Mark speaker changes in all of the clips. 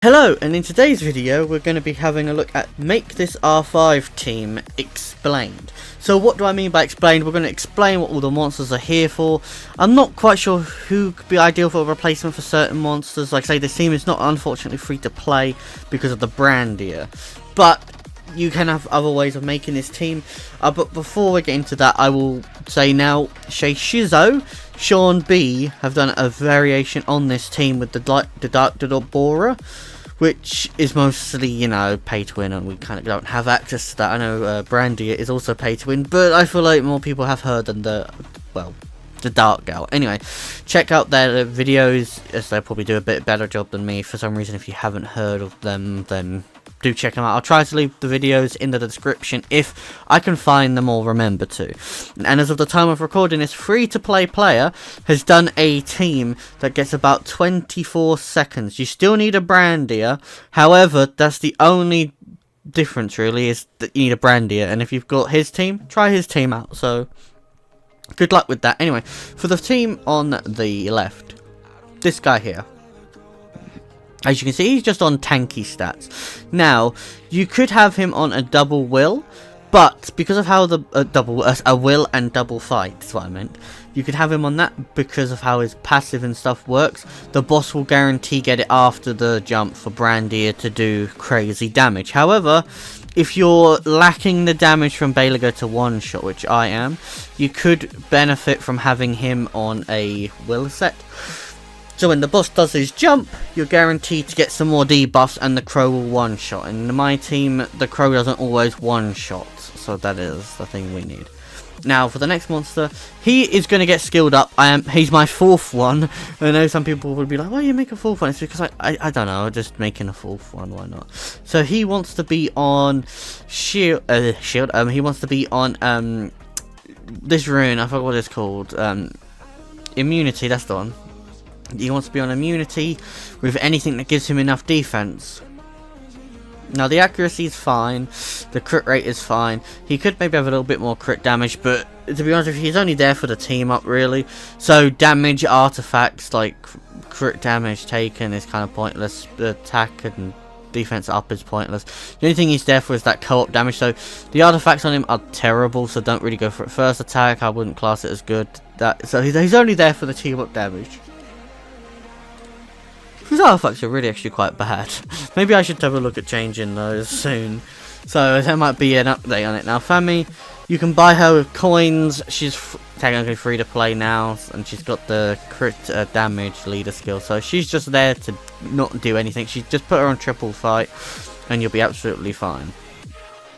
Speaker 1: Hello, and in today's video we're going to be having a look at Make This R5 Team Explained. So what do I mean by explained? We're going to explain what all the monsters are here for. I'm not quite sure who could be ideal for a replacement for certain monsters. Like I say, this team is not unfortunately free to play because of the Brandier. But you can have other ways of making this team. But before we get into that, I will say now, Shay Shizo, Sean B have done a variation on this team with the Dark Borer, which is mostly, you know, pay to win, and we kind of don't have access to that. I know Brandy is also pay to win, but I feel like more people have heard than the Dark Gal. Anyway, check out their videos, as they'll probably do a bit better job than me. For some reason, if you haven't heard of them, then do check them out. I'll try to leave the videos in the description if I can find them or remember to. And as of the time of recording, this free-to-play player has done a team that gets about 24 seconds. You still need a Brandier, however, that's the only difference really, is that you need a Brandier. And if you've got his team, try his team out. So good luck with that. Anyway, for the team on the left, this guy here. As you can see, he's just on tanky stats. Now, you could have him on a double will, but because of how the a will and double fight is what I meant. You could have him on that because of how his passive and stuff works. The boss will guarantee get it after the jump for Brandier to do crazy damage. However, if you're lacking the damage from Belager to one shot, which I am, you could benefit from having him on a will set. So when the boss does his jump, you're guaranteed to get some more debuffs, and the crow will one-shot. In my team, the crow doesn't always one-shot, so that is the thing we need. Now, for the next monster, he is going to get skilled up. He's my fourth one. I know some people would be like, why do you make a fourth one? It's because I don't know, just making a fourth one, why not? So he wants to be on shield. He wants to be on this rune. I forgot what it's called. Immunity. That's the one. He wants to be on immunity with anything that gives him enough defense. Now the accuracy is fine, the crit rate is fine. He could maybe have a little bit more crit damage, but to be honest with you, he's only there for the team up really. So damage artifacts like crit damage taken is kind of pointless. The attack and defense up is pointless. The only thing he's there for is that co-op damage. So the artifacts on him are terrible, so don't really go for it. First attack, I wouldn't class it as good. So he's only there for the team up damage. These artifacts are really actually quite bad. Maybe I should have a look at changing those soon. So there might be an update on it. Now Fami, you can buy her with coins. She's technically free to play now, and she's got the crit damage leader skill. So she's just there to not do anything. She just put her on triple fight, and you'll be absolutely fine.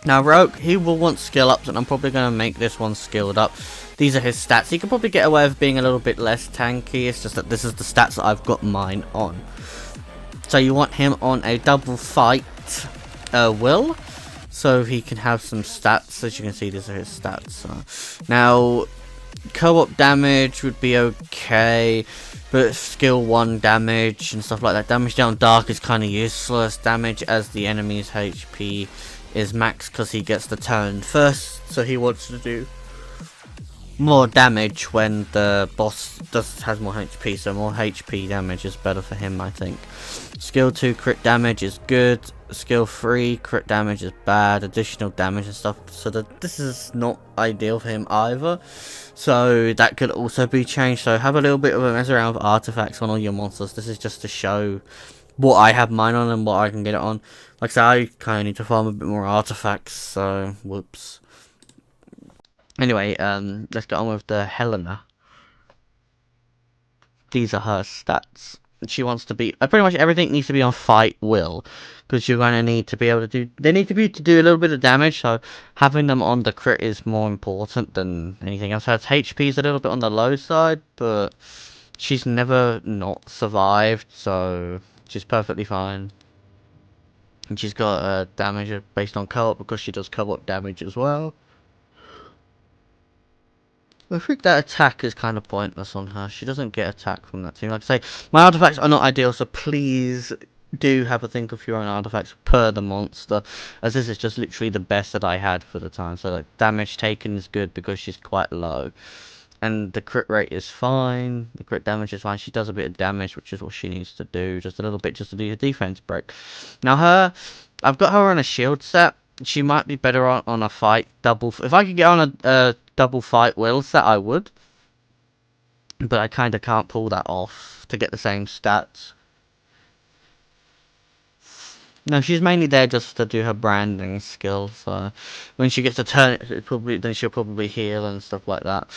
Speaker 1: Now Rogue, he will want skill ups, and I'm probably going to make this one skilled up. These are his stats. He could probably get away with being a little bit less tanky. It's just that this is the stats that I've got mine on. So you want him on a double fight will, so he can have some stats. As you can see, these are his stats. Now, co-op damage would be okay, but skill 1 damage and stuff like that. Damage down dark is kind of useless. Damage as the enemy's HP is max because he gets the turn first, so he wants to do more damage when the boss has more HP, so more HP damage is better for him, I think. Skill 2 crit damage is good. Skill 3 crit damage is bad. Additional damage and stuff, so this is not ideal for him either. So that could also be changed. So have a little bit of a mess around with artifacts on all your monsters. This is just to show what I have mine on and what I can get it on. Like I said, I kind of need to farm a bit more artifacts, so whoops. Anyway, let's get on with the Helena. These are her stats. She wants to be... pretty much everything needs to be on fight will, because you're going to need to be able to do... They need to be to do a little bit of damage, so having them on the crit is more important than anything else. Her HP is a little bit on the low side, but she's never not survived, so she's perfectly fine. And she's got damage based on co-op, because she does co-op damage as well. I think that attack is kind of pointless on her. She doesn't get attack from that team. Like I say, my artifacts are not ideal, so please do have a think of your own artifacts per the monster, as this is just literally the best that I had for the time. So like damage taken is good because she's quite low. and the crit rate is fine. The crit damage is fine. She does a bit of damage, which is what she needs to do, just a little bit, just to do the defense break. Now I've got her on a shield set. She might be better on a fight double. If I could get on a double fight will set, I would. But I kind of can't pull that off to get the same stats. No, she's mainly there just to do her branding skill. So when she gets a turn, then she'll probably heal and stuff like that.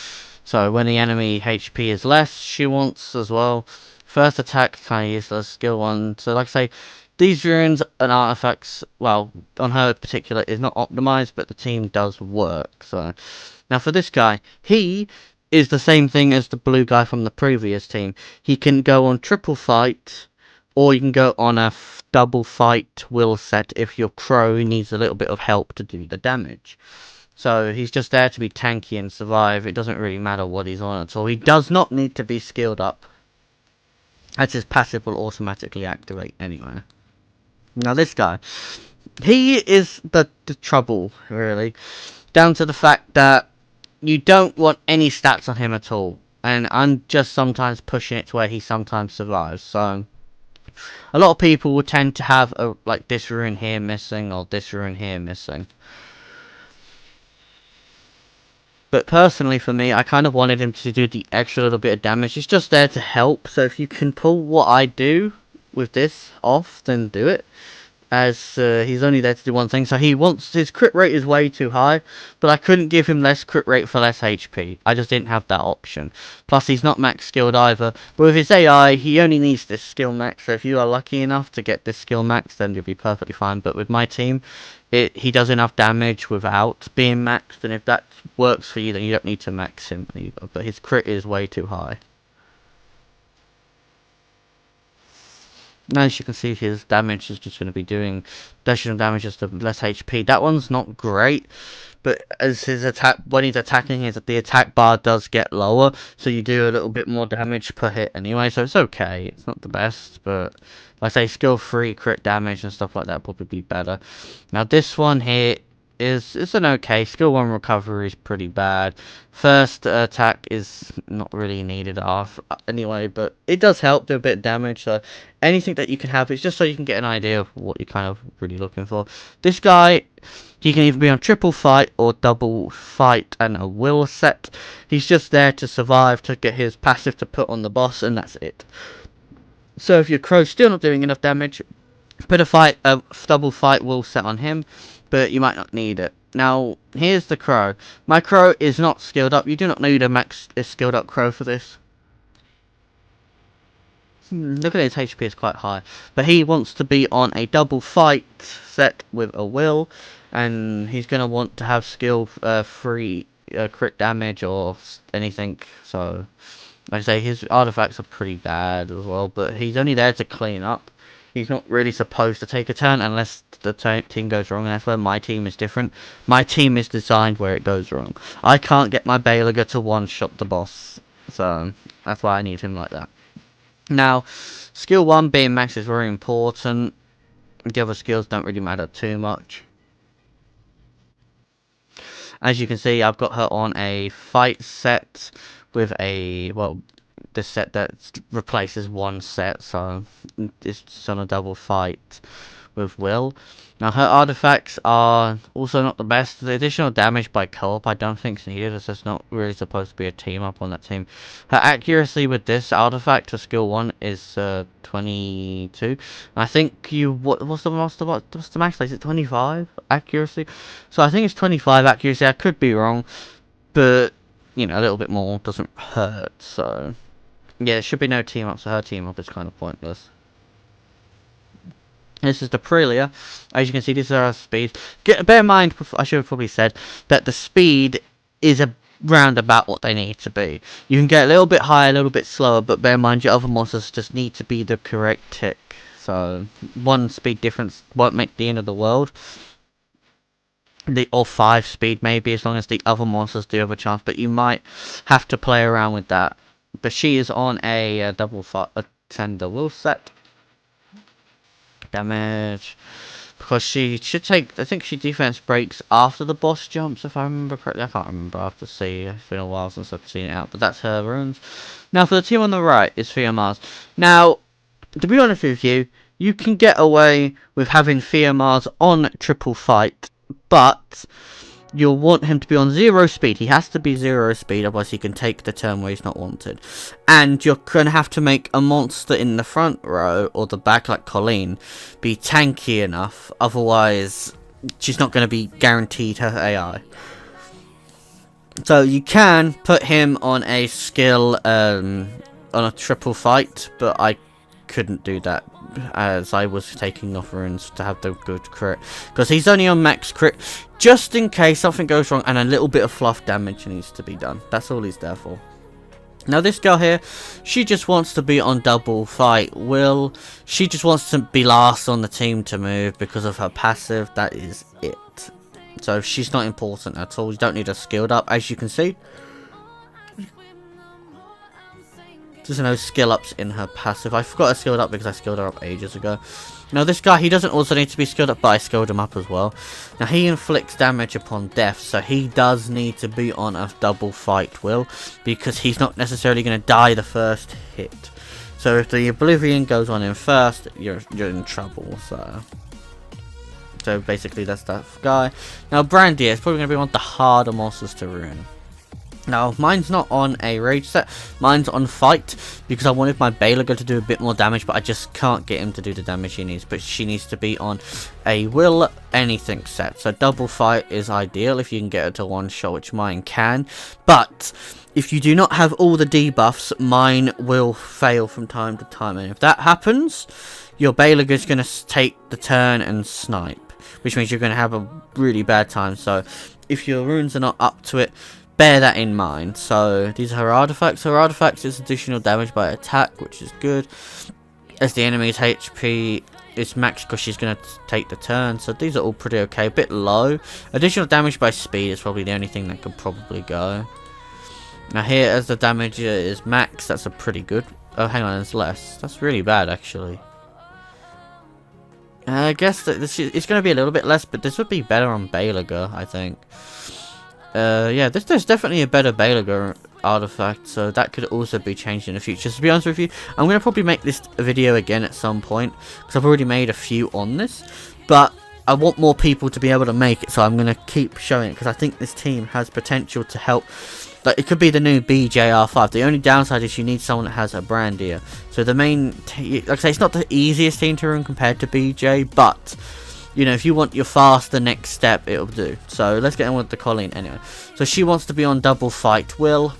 Speaker 1: So when the enemy HP is less, she wants as well. First attack kind of useless. Skill 1. So like I say, these runes and artifacts, well, on her in particular, is not optimized, but the team does work. So now for this guy, he is the same thing as the blue guy from the previous team. He can go on triple fight, or you can go on a double fight will set if your crow needs a little bit of help to do the damage. So he's just there to be tanky and survive. It doesn't really matter what he's on at all. He does not need to be skilled up, as his passive will automatically activate anyway. Now this guy, he is the trouble, really. Down to the fact that you don't want any stats on him at all. And I'm just sometimes pushing it to where he sometimes survives. So a lot of people would tend to have like this rune here missing or this rune here missing. But personally for me, I kind of wanted him to do the extra little bit of damage. It's just there to help. So if you can pull what I do with this off, then do it. As he's only there to do one thing, so his crit rate is way too high, but I couldn't give him less crit rate for less HP. I just didn't have that option. Plus he's not max skilled either, but with his AI he only needs this skill max, so if you are lucky enough to get this skill max then you'll be perfectly fine. But with my team, he does enough damage without being maxed, and if that works for you then you don't need to max him either, but his crit is way too high. Now, as you can see, his damage is just going to be doing additional damage just to less HP. That one's not great, but as his attack, when he's attacking, the attack bar does get lower, so you do a little bit more damage per hit anyway, so it's okay. It's not the best, but like I say, skill 3 crit damage and stuff like that probably be better. Now, this one here it's an okay. Skill 1 recovery is pretty bad. First attack is not really needed off anyway, but it does help do a bit of damage, so anything that you can have is just so you can get an idea of what you're kind of really looking for. This guy, he can either be on triple fight or double fight and a will set. He's just there to survive, to get his passive to put on the boss, and that's it. So if your crow's still not doing enough damage, put a double fight will set on him, but you might not need it. Now, here's the crow. My crow is not skilled up. You do not need a skilled up crow for this. Look at his HP is quite high. But he wants to be on a double fight set with a will, and he's going to want to have skill 3 crit damage or anything. So, like I say, his artifacts are pretty bad as well, but he's only there to clean up. He's not really supposed to take a turn unless the team goes wrong, and that's where my team is different. My team is designed where it goes wrong. I can't get my Belager to one-shot the boss, so that's why I need him like that. Now, skill 1 being max is very important. The other skills don't really matter too much. As you can see, I've got her on a fight set with this set that replaces one set, so it's on a double fight with Will. Now, her artifacts are also not the best. The additional damage by co-op I don't think is needed, as there's not really supposed to be a team up on that team. Her accuracy with this artifact to skill 1 is 22. I think what's the max? Is it 25 accuracy? So I think it's 25 accuracy. I could be wrong, but you know, a little bit more doesn't hurt. So yeah, there should be no team up, so her team up is kind of pointless. This is the Prelia. As you can see, these are our speeds. Bear in mind, I should have probably said, that the speed is around about what they need to be. You can get a little bit higher, a little bit slower, but bear in mind your other monsters just need to be the correct tick. So, one speed difference won't make the end of the world. Or 5 speed maybe, as long as the other monsters do have a chance, but you might have to play around with that. But she is on a double tender will set. Damage. because she should take, I think she defense breaks after the boss jumps, if I remember correctly. I can't remember, I have to see, it's been a while since I've seen it out, but that's her runes. Now for the team on the right is Thea Mars. Now, to be honest with you, you can get away with having Thea Mars on triple fight, but you'll want him to be on 0 speed. He has to be 0 speed, otherwise he can take the turn where he's not wanted. And you're going to have to make a monster in the front row, or the back like Colleen, be tanky enough, otherwise she's not going to be guaranteed her AI. So you can put him on a skill, on a triple fight, but I couldn't do that, as I was taking off runes to have the good crit, because he's only on max crit, just in case something goes wrong and a little bit of fluff damage needs to be done. That's all he's there for. Now this girl here, she just wants to be on double fight will. She just wants to be last on the team to move because of her passive. That is it. So she's not important at all. You don't need her skilled up, as you can see. There's no skill ups in her passive. I forgot her skilled up because I skilled her up ages ago. Now this guy, he doesn't also need to be skilled up, but I skilled him up as well. Now he inflicts damage upon death, so he does need to be on a double fight will, because he's not necessarily going to die the first hit. So if the Oblivion goes on him first, you're in trouble. So basically that's that guy. Now Brandy is probably going to be one of the harder monsters to ruin. Now, mine's not on a rage set, mine's on fight, because I wanted my Belaga to do a bit more damage, but I just can't get him to do the damage he needs, but she needs to be on a will anything set. So double fight is ideal if you can get her to one shot, which mine can, but if you do not have all the debuffs, mine will fail from time to time, and if that happens, your Belaga is going to take the turn and snipe, which means you're going to have a really bad time. So if your runes are not up to it, bear that in mind. So these are her artifacts. Her artifacts is additional damage by attack, which is good, as the enemy's HP is maxed because she's going to take the turn. So these are all pretty okay. A bit low. Additional damage by speed is probably the only thing that could probably go. Now here, as the damage is maxed, that's a pretty good. Oh, hang on, there's less. That's really bad, actually. I guess that it's going to be a little bit less, but this would be better on Belaga, I think. Yeah, there's definitely a better Belaga artifact, so that could also be changed in the future. So to be honest with you, I'm going to probably make this video again at some point, because I've already made a few on this, but I want more people to be able to make it, so I'm going to keep showing it, because I think this team has potential to help. Like, it could be the new BJR5. The only downside is you need someone that has a Brandier. So the main, like I say, it's not the easiest team to run compared to BJ, but you know, if you want your faster next step, it'll do. So let's get on with the Colleen anyway. So she wants to be on double fight will.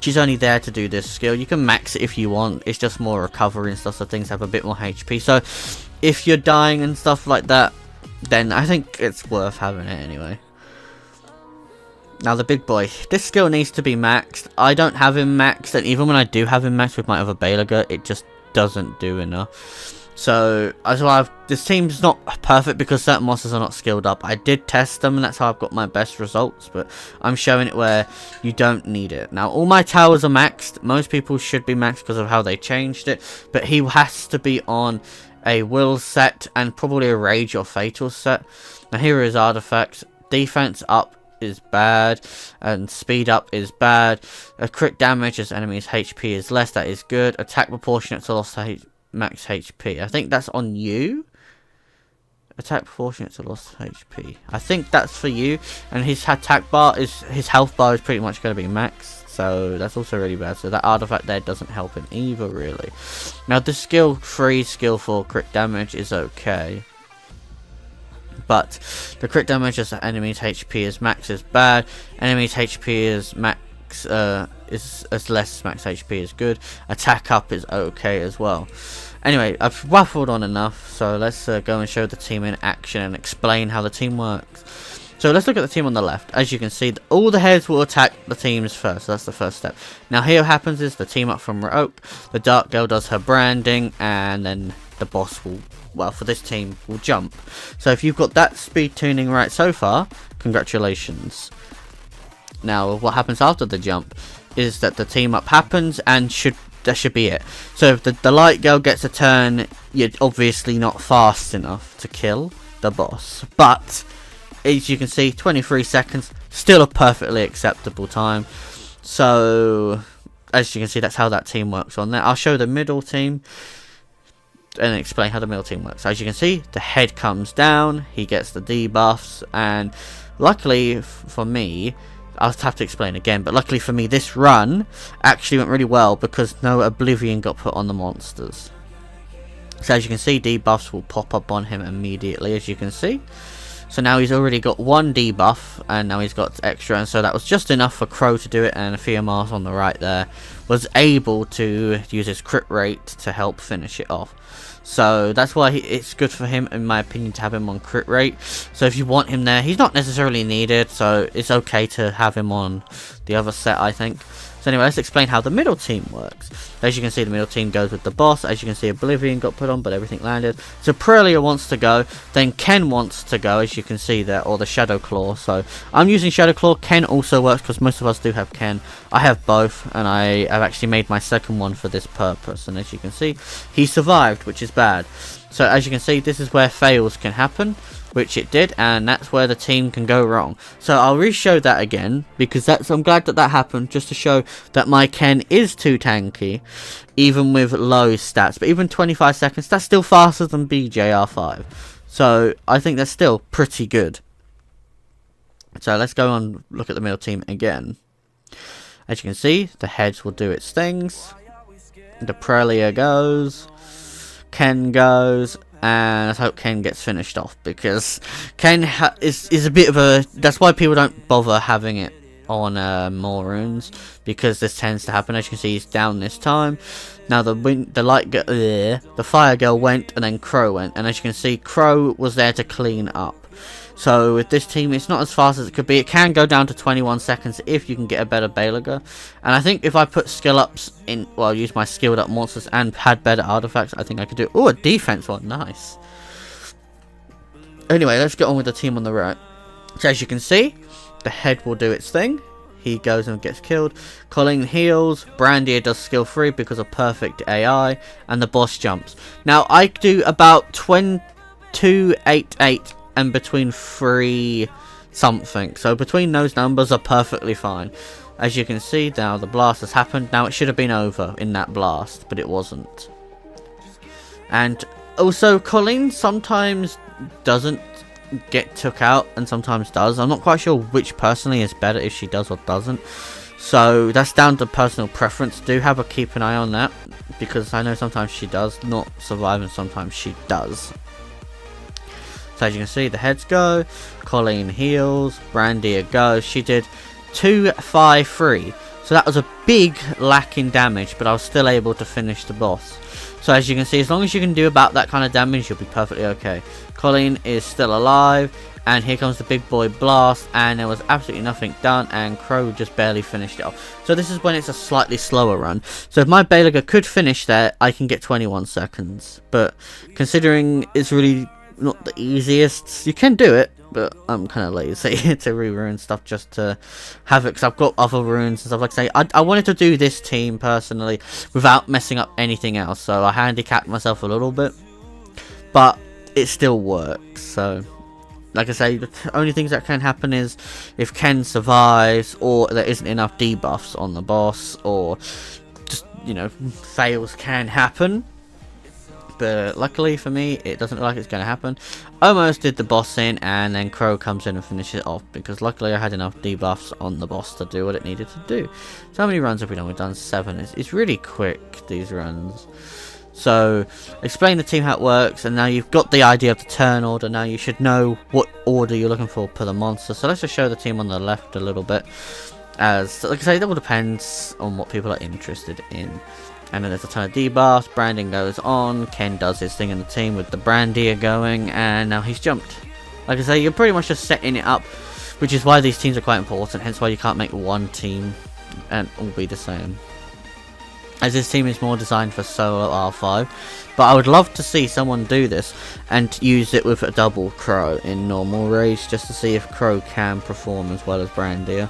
Speaker 1: She's only there to do this skill. You can max it if you want. It's just more recovery and stuff, so things have a bit more HP. So if you're dying and stuff like that, then I think it's worth having it anyway. Now the big boy. This skill needs to be maxed. I don't have him maxed, and even when I do have him maxed with my other Belaga, it just doesn't do enough. So, as well, this team's not perfect because certain monsters are not skilled up. I did test them, and that's how I've got my best results, but I'm showing it where you don't need it. Now, all my towers are maxed. Most people should be maxed because of how they changed it, but he has to be on a will set and probably a rage or fatal set. Now, here are his artifacts. Defense up is bad, and speed up is bad. A crit damage as enemy's HP is less, that is good. Attack proportionate to lost max HP. I think that's on you. Attack proportionate to lost HP. I think that's for you. And his attack bar is, his health bar is pretty much going to be maxed. So that's also really bad. So that artifact there doesn't help him either, really. Now the skill 3, skill 4 crit damage is okay. But the crit damage as the enemy's HP is max is bad. Enemy's HP is max. Is as less max HP is good. Attack up is okay as well. Anyway, I've waffled on enough, so let's go and show the team in action and explain how the team works. So let's look at the team on the left. As you can see, all the heads will attack the teams first. So that's the first step. Now here what happens is the team up from Oak, the Dark Girl does her branding, and then the boss will, well, for this team, will jump. So if you've got that speed tuning right so far, congratulations. Now what happens after the jump is that the team up happens, and should that should be it. So if the light girl gets a turn, you're obviously not fast enough to kill the boss. But as you can see, 23 seconds, still a perfectly acceptable time. So as you can see, that's how that team works on there. I'll show the middle team and explain how the middle team works. As you can see, the head comes down, he gets the debuffs, and luckily for me, I'll have to explain again, but luckily for me, this run actually went really well because no Oblivion got put on the monsters. So as you can see, debuffs will pop up on him immediately, as you can see. So now he's already got one debuff, and now he's got extra, and so that was just enough for Crow to do it, and Mars on the right there was able to use his crit rate to help finish it off. So that's why it's good for him, in my opinion, to have him on crit rate. So if you want him there, he's not necessarily needed, so it's okay to have him on the other set, I think. So anyway, let's explain how the middle team works. As you can see, the middle team goes with the boss. As you can see, Oblivion got put on, but everything landed. So Prelia wants to go, then Ken wants to go, as you can see there, or the Shadow Claw. So I'm using Shadow Claw. Ken also works because most of us do have Ken. I have both, and I have actually made my second one for this purpose. And as you can see, he survived, which is bad. So as you can see, this is where fails can happen, which it did, and that's where the team can go wrong. So I'll re-show that again, because I'm glad that happened, just to show that my Ken is too tanky, even with low stats. But even 25 seconds, that's still faster than BJR5. So I think that's still pretty good. So let's go on, look at the middle team again. As you can see, the heads will do its things. The Prelia goes. Ken goes. And let's hope Ken gets finished off, because Ken is a bit of a... That's why people don't bother having it on more runes, because this tends to happen. As you can see, he's down this time. Now the fire girl went, and then Crow went, and as you can see, Crow was there to clean up. So with this team, it's not as fast as it could be. It can go down to 21 seconds if you can get a better Belager. And I think if I put skill ups in, well, use my skilled up monsters and had better artifacts, I think I could do... Oh, a defense one, nice. Anyway, let's get on with the team on the right. So as you can see, the head will do its thing. He goes and gets killed. Colleen heals. Brandier does skill 3 because of perfect AI. And the boss jumps. Now, I do about 2288 and between 3 something. So between those numbers are perfectly fine. As you can see, now the blast has happened. Now it should have been over in that blast, but it wasn't. And also, Colleen sometimes doesn't get took out and sometimes does. I'm not quite sure which personally is better, if she does or doesn't. So that's down to personal preference. Do have a keep an eye on that, because I know sometimes she does not survive and sometimes she does. So as you can see, the heads go, Colleen heals, Brandier goes. She did 253, so that was a big lack in damage, but I was still able to finish the boss. So as you can see, as long as you can do about that kind of damage, you'll be perfectly okay. Colleen is still alive, and here comes the big boy blast, and there was absolutely nothing done, and Crow just barely finished it off. So this is when it's a slightly slower run. So if my Belager could finish there, I can get 21 seconds. But considering it's really not the easiest, you can do it, but I'm kind of lazy to re-rune stuff just to have it, because I've got other runes and stuff. Like I say, I wanted to do this team personally without messing up anything else, so I handicapped myself a little bit, but it still works. So like I say, the only things that can happen is if Ken survives, or there isn't enough debuffs on the boss, or just, you know, fails can happen. But luckily for me, it doesn't look like it's going to happen. Almost did the boss in, and then Crow comes in and finishes it off, because luckily I had enough debuffs on the boss to do what it needed to do. So how many runs have we done? We've done 7. It's really quick, these runs. So explain the team how it works, and now you've got the idea of the turn order. Now you should know what order you're looking for per the monster. So let's just show the team on the left a little bit. As like I say, that all depends on what people are interested in. And then there's a ton of debuffs. Branding goes on. Ken does his thing in the team with the Brandier going, and now he's jumped. Like I say, you're pretty much just setting it up, which is why these teams are quite important. Hence why you can't make one team and all be the same, as this team is more designed for solo R5. But I would love to see someone do this and use it with a double Crow in normal raids, just to see if Crow can perform as well as Brandier,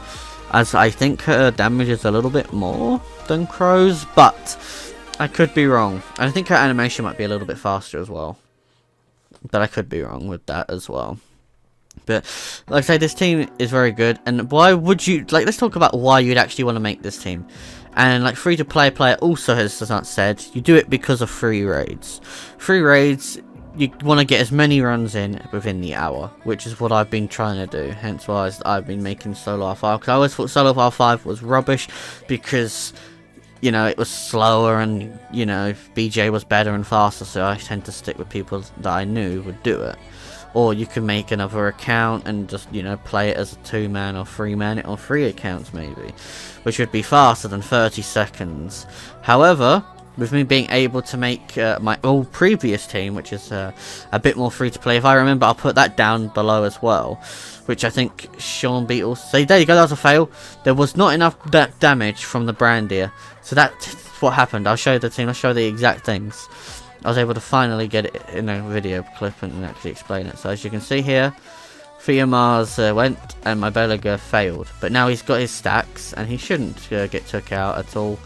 Speaker 1: as I think her damage is a little bit more than Crow's, but I could be wrong. I think her animation might be a little bit faster as well. But I could be wrong with that as well. But, like I say, this team is very good. And why would you... Like, let's talk about why you'd actually want to make this team. And, like, free-to-play player also has said, you do it because of free raids. Free raids, you want to get as many runs in within the hour. Which is what I've been trying to do. Hence why I've been making Solo R5. Because I always thought Solo R5 was rubbish. Because... you know, it was slower and, you know, BJ was better and faster, so I tend to stick with people that I knew would do it. Or you can make another account and just, you know, play it as a 2-man or 3-man or 3 accounts maybe, which would be faster than 30 seconds. However, with me being able to make my old previous team, which is a bit more free to play, if I remember, I'll put that down below as well, which I think Sean Beetle say, there you go, that was a fail. There was not enough damage from the Brandier, so that's what happened. I'll show you the team, I'll show you the exact things. I was able to finally get it in a video clip and actually explain it. So as you can see here, Mars went and my Belaga failed, but now he's got his stacks and he shouldn't get took out at all.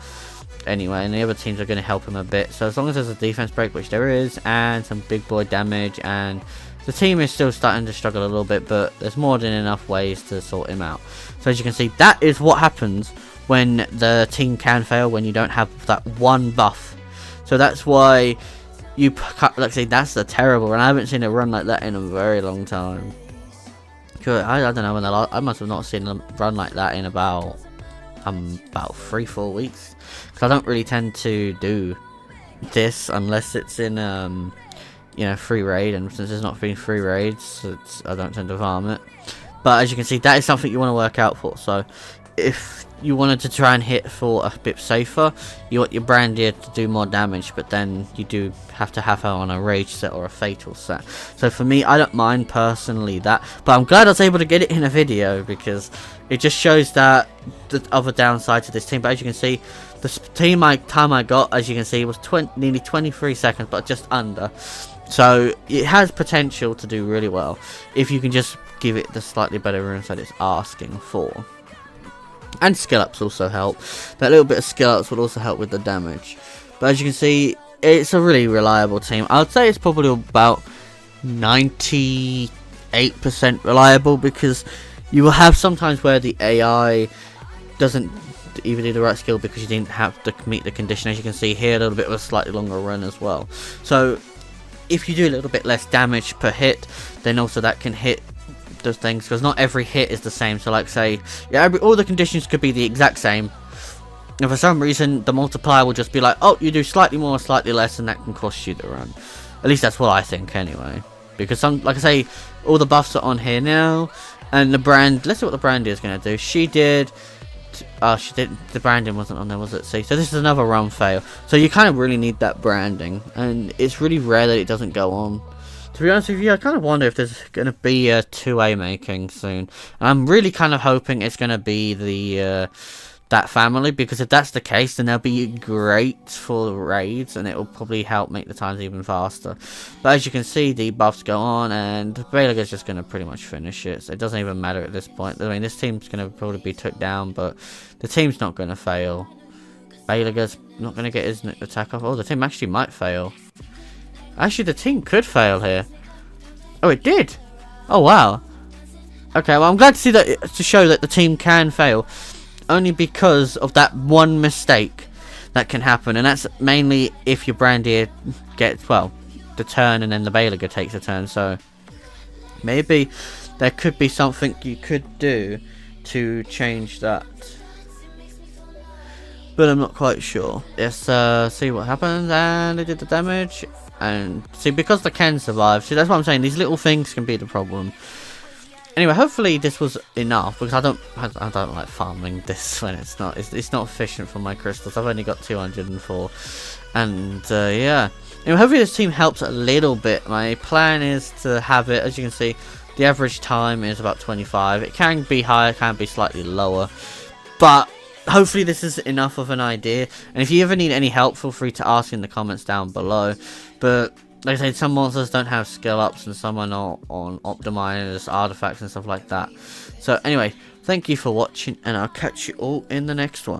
Speaker 1: Anyway, and the other teams are going to help him a bit. So as long as there's a defense break, which there is, and some big boy damage, and the team is still starting to struggle a little bit, but there's more than enough ways to sort him out. So as you can see, that is what happens when the team can fail, when you don't have that one buff. So that's why you, like I say, that's a terrible run. I haven't seen a run like that in a very long time. I don't know when I must have not seen a run like that in about 3-4 weeks. Because I don't really tend to do this unless it's in you know, free raid, and since there's not been free raids, I don't tend to farm it. But as you can see, that is something you want to work out for. So if you wanted to try and hit for a bit safer, you want your Brandier to do more damage, but then you do have to have her on a rage set or a fatal set. So for me, I don't mind personally that, but I'm glad I was able to get it in a video, because it just shows that the other downside to this team. But as you can see, the time I got, as you can see, was nearly 23 seconds, but just under. So it has potential to do really well if you can just give it the slightly better runes that it's asking for. And skill ups also help. That little bit of skill ups would also help with the damage. But as you can see, it's a really reliable team. I would say it's probably about 98% reliable, because you will have sometimes where the AI doesn't even do the right skill because you didn't have to meet the condition. As you can see here, a little bit of a slightly longer run as well. So if you do a little bit less damage per hit, then also that can hit those things, because not every hit is the same. So like say, yeah, all the conditions could be the exact same, and for some reason the multiplier will just be like, oh, you do slightly more, slightly less, and that can cost you the run. At least that's what I think anyway, because some, like I say, all the buffs are on here now, and the brand, let's see what the brand is going to do. She did the branding wasn't on there, was it? See, so this is another run fail, so you kind of really need that branding, and it's really rare that it doesn't go on. To be honest with you, I kind of wonder if there's going to be a 2A making soon. And I'm really kind of hoping it's going to be the that family, because if that's the case, then they'll be great for raids, and it will probably help make the times even faster. But as you can see, the buffs go on, and Belaga's just going to pretty much finish it. So it doesn't even matter at this point. I mean, this team's going to probably be took down, but the team's not going to fail. Belaga's not going to get his attack off. Oh, the team actually might fail. Actually, the team could fail here. Oh, it did. Oh, wow. Okay, well, I'm glad to see that, to show that the team can fail. Only because of that one mistake that can happen. And that's mainly if your Brandier gets, well, the turn and then the Belaga takes a turn. So, maybe there could be something you could do to change that. But I'm not quite sure. Let's see what happens. And they did the damage. And see, because they can survive, see, that's what I'm saying, these little things can be the problem. Anyway, hopefully this was enough, because I don't like farming this when it's not efficient for my crystals. I've only got 204, and yeah. Anyway, hopefully this team helps a little bit. My plan is to have it, as you can see, the average time is about 25. It can be higher, can be slightly lower, but hopefully this is enough of an idea. And if you ever need any help, feel free to ask in the comments down below. But like I said, some monsters don't have skill ups, and some are not on optimizers, artifacts and stuff like that. So anyway, thank you for watching, and I'll catch you all in the next one.